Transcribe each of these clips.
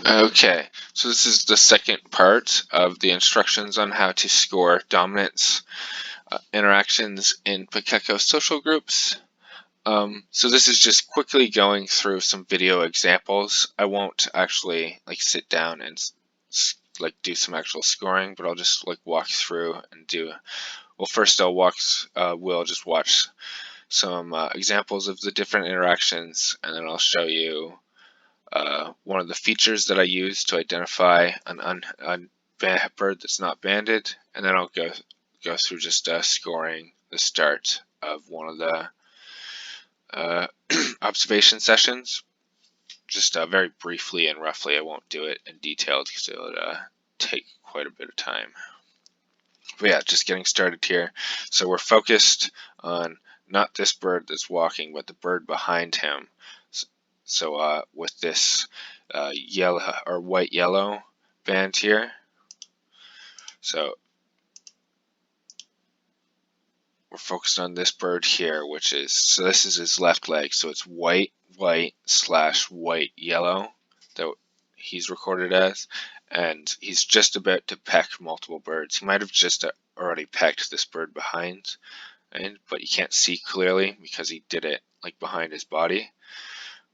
Okay, so this is the second part of the instructions on how to score dominance interactions in Pukeko social groups. So this is just quickly going through some video examples. I won't actually sit down and do some actual scoring, but I'll just walk through and do. Well, first we'll just watch some examples of the different interactions, and then I'll show you one of the features that I use to identify a bird that's not banded, and then I'll go through just scoring the start of one of the observation sessions, just very briefly and roughly. I won't do it in detail because it would take quite a bit of time. But yeah, just getting started here. So we're focused on not this bird that's walking, but the bird behind him. So with this yellow or white yellow band here, so we're focused on this bird here, which is, so this is his left leg, so it's white, white / white yellow that he's recorded as, and he's just about to peck multiple birds. He might have just already pecked this bird behind, but you can't see clearly because he did it behind his body,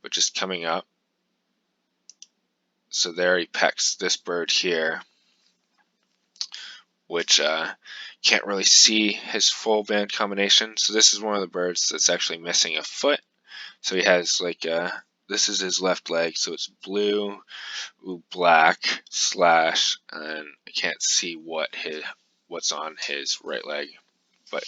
but just coming up. So there he pecks this bird here, which can't really see his full band combination. So this is one of the birds that's actually missing a foot. So he has this is his left leg, so it's blue, black / and I can't see what's on his right leg, but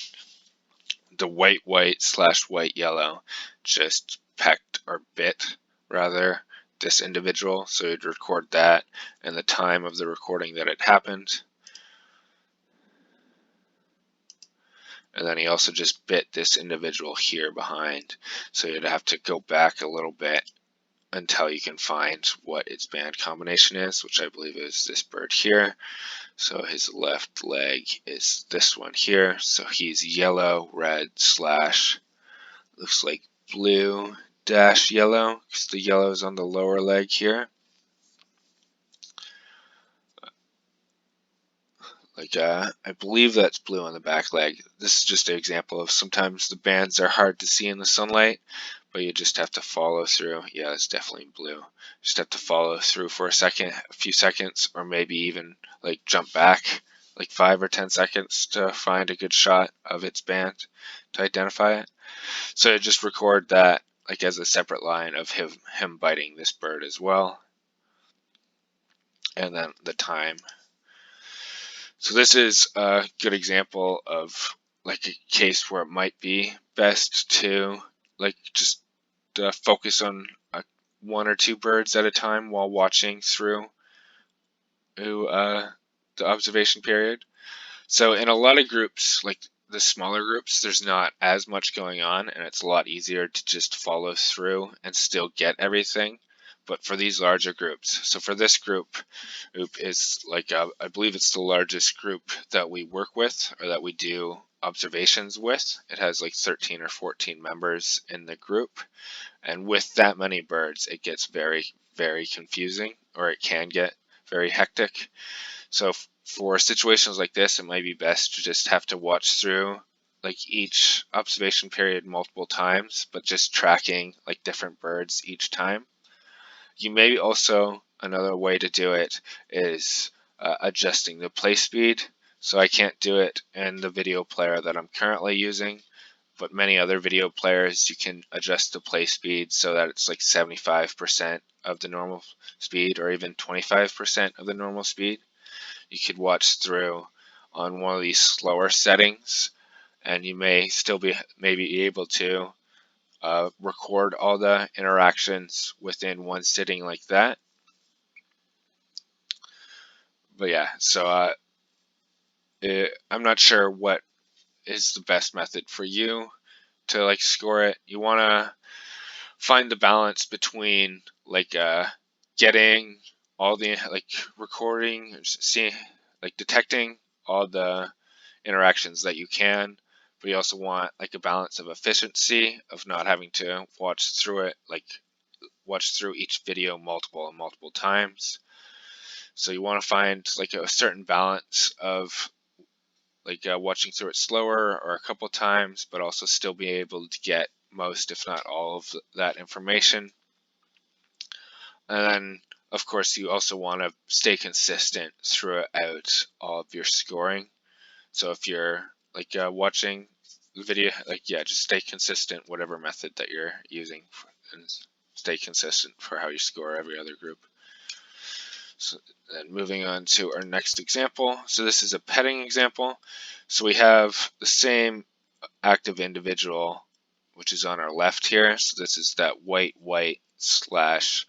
the white / white yellow just pecked or bit rather this individual, so you'd record that and the time of the recording that it happened. And then he also just bit this individual here behind, so you'd have to go back a little bit until you can find what its band combination is, which I believe is this bird here. So his left leg is this one here, so he's yellow, red / looks like blue - yellow, because the yellow is on the lower leg here. I believe that's blue on the back leg. This is just an example of sometimes the bands are hard to see in the sunlight, but you just have to follow through. Yeah, it's definitely blue. Just have to follow through for a few seconds, or maybe even jump back 5 or 10 seconds to find a good shot of its band to identify it. So just record that as a separate line of him biting this bird as well, and then the time. So this is a good example of a case where it might be best to just focus on 1 or 2 birds at a time while watching through the observation period. So in a lot of groups, the smaller groups, there's not as much going on, and it's a lot easier to just follow through and still get everything. But for these larger groups, so for this group is I believe it's the largest group that we work with or that we do observations with. It has 13 or 14 members in the group, and with that many birds, it gets very, very confusing, or it can get very hectic. So for situations like this, it might be best to just have to watch through each observation period multiple times, but just tracking different birds each time. You may also, another way to do it is adjusting the play speed. So I can't do it in the video player that I'm currently using, but many other video players, you can adjust the play speed so that it's 75% of the normal speed, or even 25% of the normal speed. You could watch through on one of these slower settings, and you may still be maybe able to record all the interactions within one sitting like that. But yeah, so I'm not sure what is the best method for you to score it. You want to find the balance between getting all the recording, seeing detecting all the interactions that you can, but you also want a balance of efficiency of not having to watch through it watch through each video multiple times. So you want to find like a certain balance of like watching through it slower or a couple times, but also still be able to get most, if not all, of that information. And then, of course, you also want to stay consistent throughout all of your scoring. So if you're like watching the video, like just stay consistent, whatever method that you're using, and stay consistent for how you score every other group. So then moving on to our next example. So this is a petting example. So we have the same active individual, which is on our left here. So this is that white slash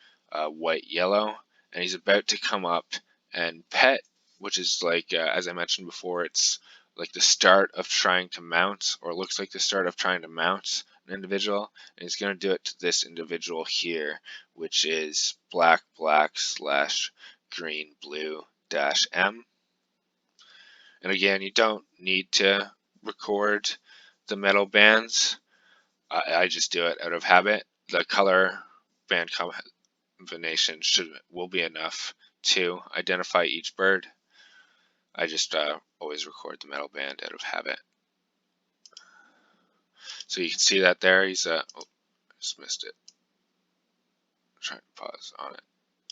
white yellow, and he's about to come up and pet, which is like as I mentioned before, it's like the start of trying to mount, or looks like the start of trying to mount an individual, and he's going to do it to this individual here, which is black slash green blue dash M. And again, you don't need to record the metal bands. I just do it out of habit. The color band combination will be enough to identify each bird. I just always record the metal band out of habit. So you can see that there. He's oh, I just missed it. I'm trying to pause on it.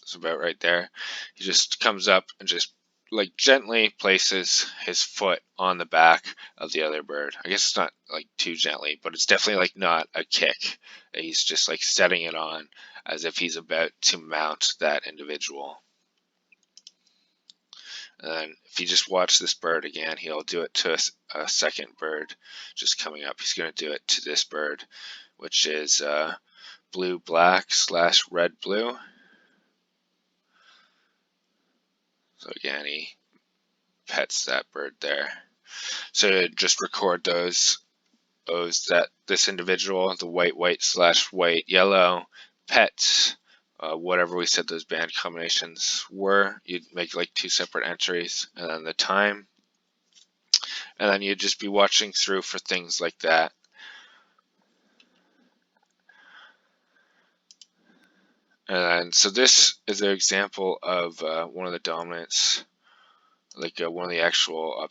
It's about right there. He just comes up and just like gently places his foot on the back of the other bird. I guess it's not like too gently, but it's definitely like not a kick. He's just like setting it on as if he's about to mount that individual. And then if you just watch this bird again, he'll do it to a second bird just coming up. He's going to do it to this bird, which is blue black slash red blue. So again, he pets that bird there. So just record those that this individual, the white slash white yellow, pets, whatever we said those band combinations were. You'd make like 2 separate entries, and then the time, and then you'd just be watching through for things like that. And then, so this is an example of one of the dominants, like one of the actual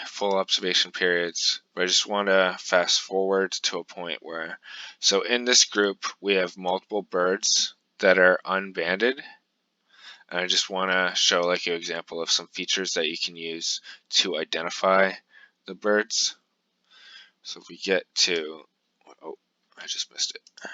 full observation periods. But I just want to fast forward to a point where, so in this group we have multiple birds that are unbanded, and I just want to show like an example of some features that you can use to identify the birds. So if we get to, oh, I just missed it.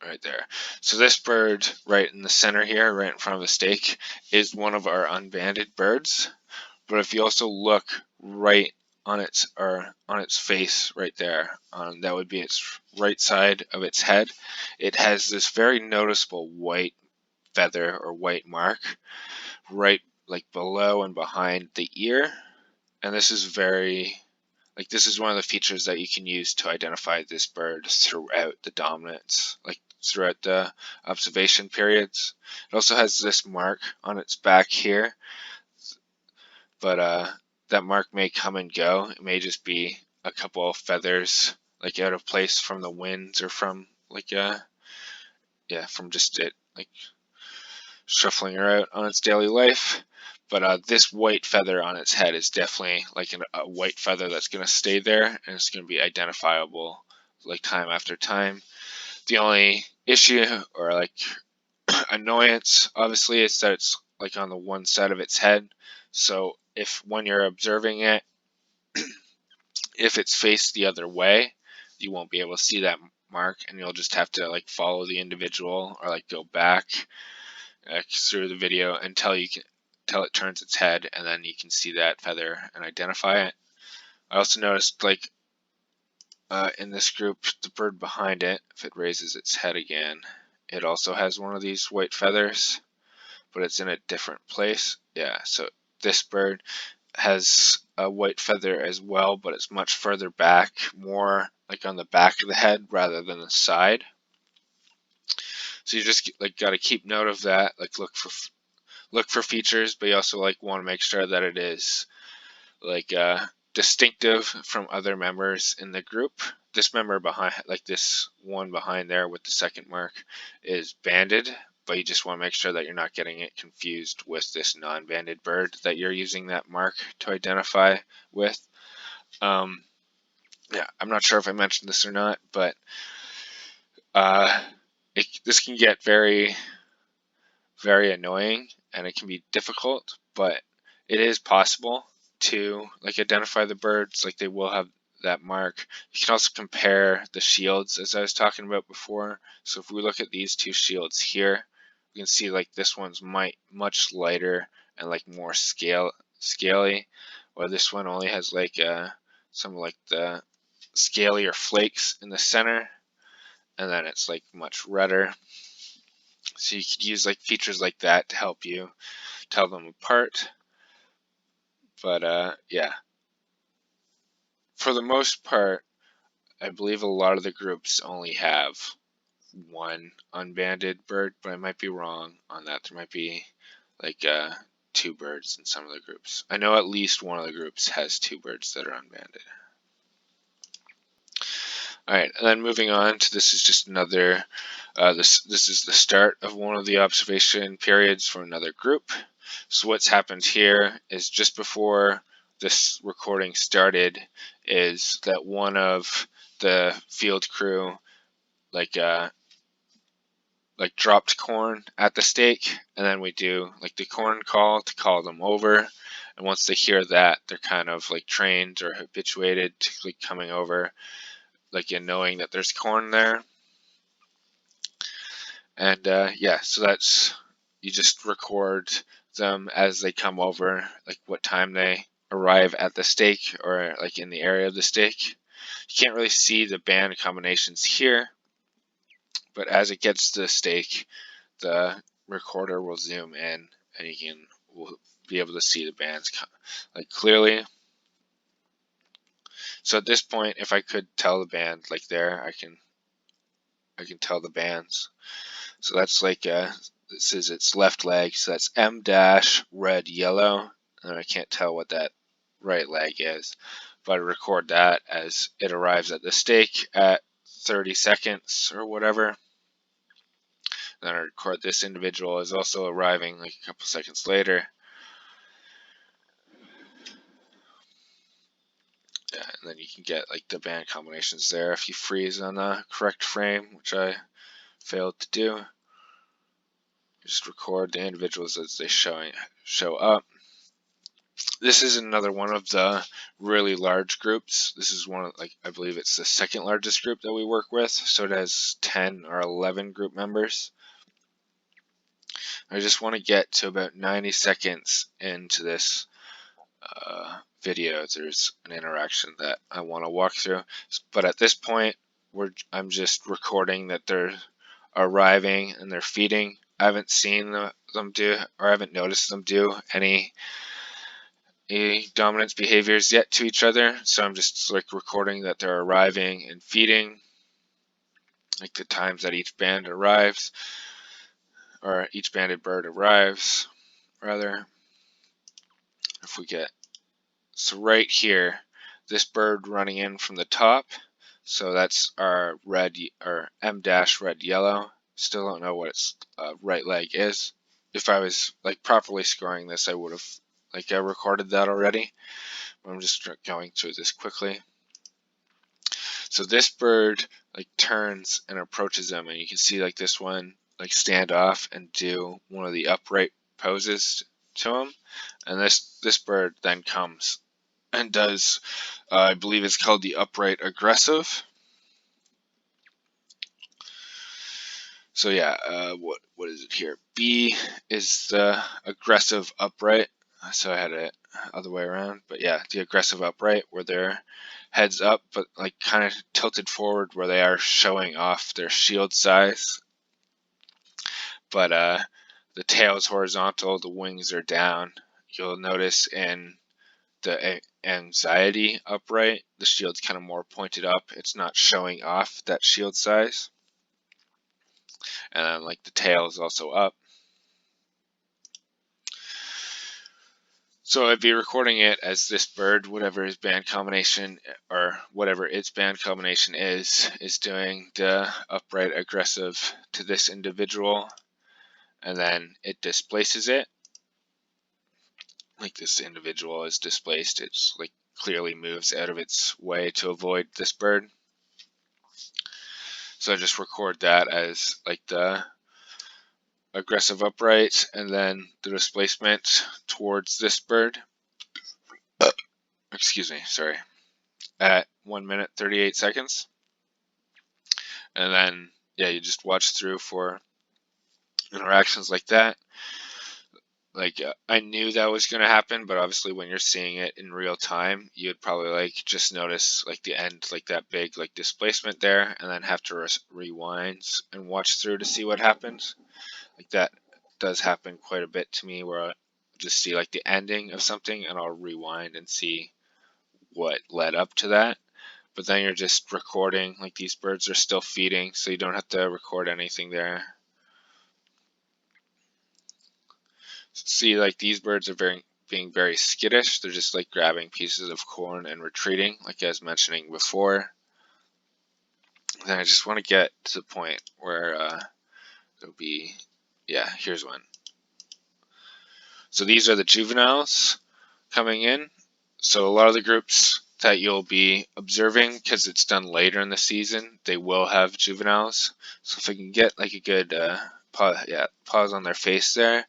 Right there. So this bird right in the center here, right in front of the stake, is one of our unbanded birds. But if you also look right on its face right there, that would be its right side of its head, it has this very noticeable white feather or white mark right like below and behind the ear. And this is this is one of the features that you can use to identify this bird throughout the dominance, like throughout the observation periods. It also has this mark on its back here, but that mark may come and go. It may just be a couple of feathers like out of place from the winds, or from like from just it like shuffling around on its daily life. But this white feather on its head is definitely like a white feather that's going to stay there, and it's going to be identifiable like time after time. The only issue or like annoyance, obviously, is that it's like on the one side of its head. So if when you're observing it, if it's faced the other way, you won't be able to see that mark, and you'll just have to like follow the individual or like go back through the video until it turns its head, and then you can see that feather and identify it. I also noticed like in this group, the bird behind it, if it raises its head again, it also has one of these white feathers, but it's in a different place. Yeah, so this bird has a white feather as well, but it's much further back, more like on the back of the head rather than the side. So you just like got to keep note of that, like look look for features, but you also like want to make sure that it is like distinctive from other members in the group. This member behind, like this one behind there with the second mark, is banded, but you just want to make sure that you're not getting it confused with this non-banded bird that you're using that mark to identify with. Yeah, I'm not sure if I mentioned this or not, but this can get very, very annoying and it can be difficult, but it is possible to like identify the birds. Like they will have that mark. You can also compare the shields as I was talking about before. So if we look at these two shields here, we can see like this one's much lighter and like more scaly, while this one only has like some like the scalier flakes in the center, and then it's like much redder. So you could use like features like that to help you tell them apart. But yeah, for the most part, I believe a lot of the groups only have one unbanded bird, but I might be wrong on that. There might be like two birds in some of the groups. I know at least one of the groups has two birds that are unbanded. All right, and then moving on to this is just another, this is the start of one of the observation periods for another group. So what's happened here is just before this recording started is that one of the field crew like dropped corn at the stake, and then we do like the corn call to call them over. And once they hear that, they're kind of like trained or habituated to like coming over, like in knowing that there's corn there. And yeah, so that's, you just record them as they come over, like what time they arrive at the stake or like in the area of the stake. You can't really see the band combinations here, but as it gets to the stake, the recorder will zoom in and will be able to see the bands like clearly. So at this point, if I could tell the band like there, I can tell the bands. So that's like this is its left leg, so that's M dash red yellow, and I can't tell what that right leg is, but I record that as it arrives at the stake at 30 seconds or whatever. Then I record this individual is also arriving like a couple seconds later. Yeah, and then you can get like the band combinations there if you freeze on the correct frame, which I failed to do. Just record the individuals as they show up. This is another one of the really large groups. This is one of, like, I believe it's the second largest group that we work with. So it has 10 or 11 group members. I just want to get to about 90 seconds into this video. There's an interaction that I want to walk through. But at this point, I'm just recording that they're arriving and they're feeding. I haven't seen them do, or I haven't noticed them do any dominance behaviors yet to each other, so I'm just like recording that they're arriving and feeding, like the times that each band arrives, or each banded bird arrives, rather. If we get, so right here, this bird running in from the top, so that's our red, or M dash red yellow. Still don't know what its right leg is. If I was like properly scoring this, I would have like I recorded that already. I'm just going through this quickly. So this bird like turns and approaches them, and you can see like this one like stand off and do one of the upright poses to him, and this bird then comes and does I believe it's called the upright aggressive. So yeah, what is it here? B is the aggressive upright. So I had it other way around, but yeah, the aggressive upright where they're heads up, but like kind of tilted forward, where they are showing off their shield size. But the tail is horizontal, the wings are down. You'll notice in the anxiety upright, the shield's kind of more pointed up. It's not showing off that shield size. And then like the tail is also up. So I'd be recording it as this bird, whatever his band combination or whatever its band combination is doing the upright aggressive to this individual, and then it displaces it. Like this individual is displaced, it's like clearly moves out of its way to avoid this bird. So I just record that as like the aggressive upright and then the displacement towards this bird. Excuse me, sorry. At 1 minute 38 seconds. And then, yeah, you just watch through for interactions like that. Like, I knew that was going to happen, but obviously when you're seeing it in real time, you'd probably like just notice like the end, like that big like displacement there, and then have to rewind and watch through to see what happens. Like that does happen quite a bit to me, where I just see like the ending of something and I'll rewind and see what led up to that. But then you're just recording, like these birds are still feeding, so you don't have to record anything there. See, like these birds are being very skittish. They're just like grabbing pieces of corn and retreating, like I was mentioning before. Then I just want to get to the point where it'll be, yeah, here's one. So these are the juveniles coming in. So a lot of the groups that you'll be observing, because it's done later in the season, they will have juveniles. So if I can get like a good pause on their face there.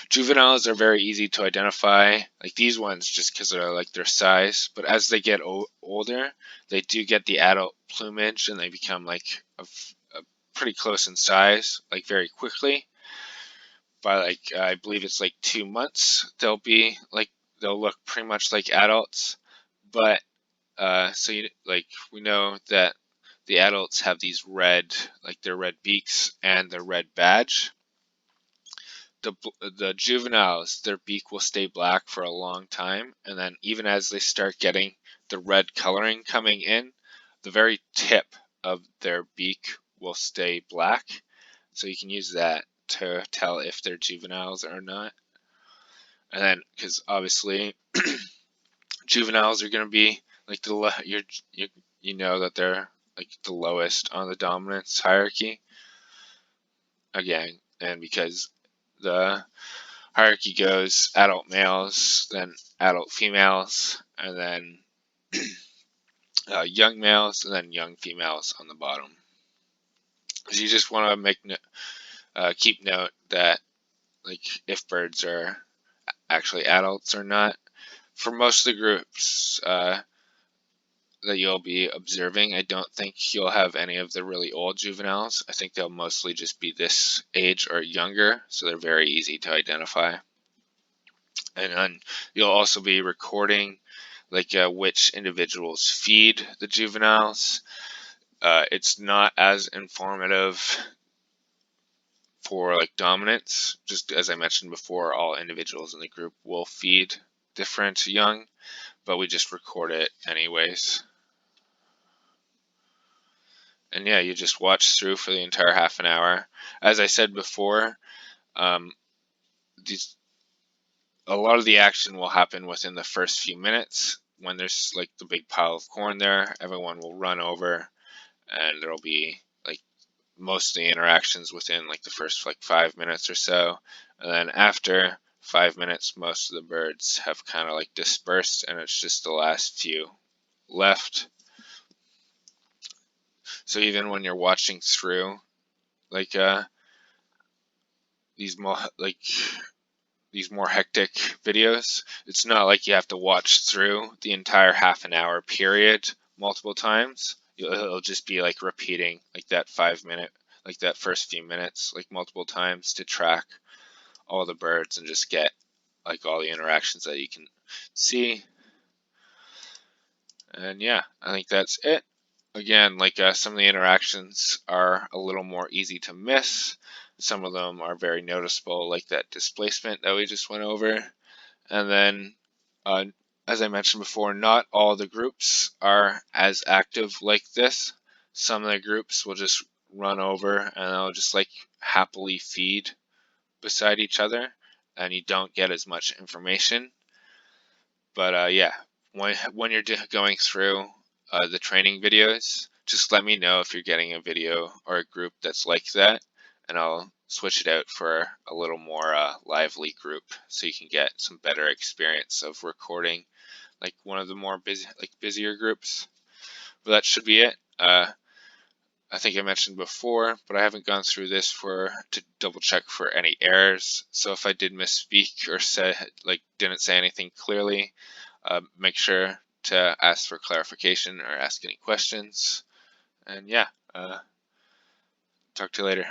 Juveniles are very easy to identify, like these ones, just because they're like their size. But as they get older, they do get the adult plumage, and they become like a pretty close in size, like very quickly. By like I believe it's like 2 months, they'll look pretty much like adults. But so we know that the adults have these red, like their red beaks and their red badge. The juveniles, their beak will stay black for a long time, and then even as they start getting the red coloring coming in, the very tip of their beak will stay black. So you can use that to tell if they're juveniles or not. And then, because obviously juveniles are going to be like you know that they're like the lowest on the dominance hierarchy. Again, and because the hierarchy goes adult males, then adult females, and then young males, and then young females on the bottom. So you just want to keep note that like if birds are actually adults or not. For most of the groups that you'll be observing, I don't think you'll have any of the really old juveniles. I think they'll mostly just be this age or younger, so they're very easy to identify. And then you'll also be recording like which individuals feed the juveniles. It's not as informative for like dominance. Just as I mentioned before, all individuals in the group will feed different young, but we just record it anyways. And yeah, you just watch through for the entire half an hour. As I said before, a lot of the action will happen within the first few minutes. When there's like the big pile of corn there, everyone will run over, and there'll be like most of the interactions within like the first like 5 minutes or so. And then after 5 minutes, most of the birds have kind of like dispersed, and it's just the last few left. So even when you're watching through like these more hectic videos, it's not like you have to watch through the entire half an hour period multiple times. It'll just be like repeating like that 5 minute, like that first few minutes, like multiple times to track all the birds and just get like all the interactions that you can see. And yeah, I think that's it. Again, like some of the interactions are a little more easy to miss. Some of them are very noticeable, like that displacement that we just went over. And then, as I mentioned before, not all the groups are as active like this. Some of the groups will just run over and they'll just like happily feed beside each other, and you don't get as much information. But yeah, when you're going through the training videos, just let me know if you're getting a video or a group that's like that, and I'll switch it out for a little more lively group so you can get some better experience of recording like one of the more busier groups. But that should be it. I think I mentioned before, but I haven't gone through this to double check for any errors. So if I did misspeak or didn't say anything clearly, make sure to ask for clarification or ask any questions. And yeah, talk to you later.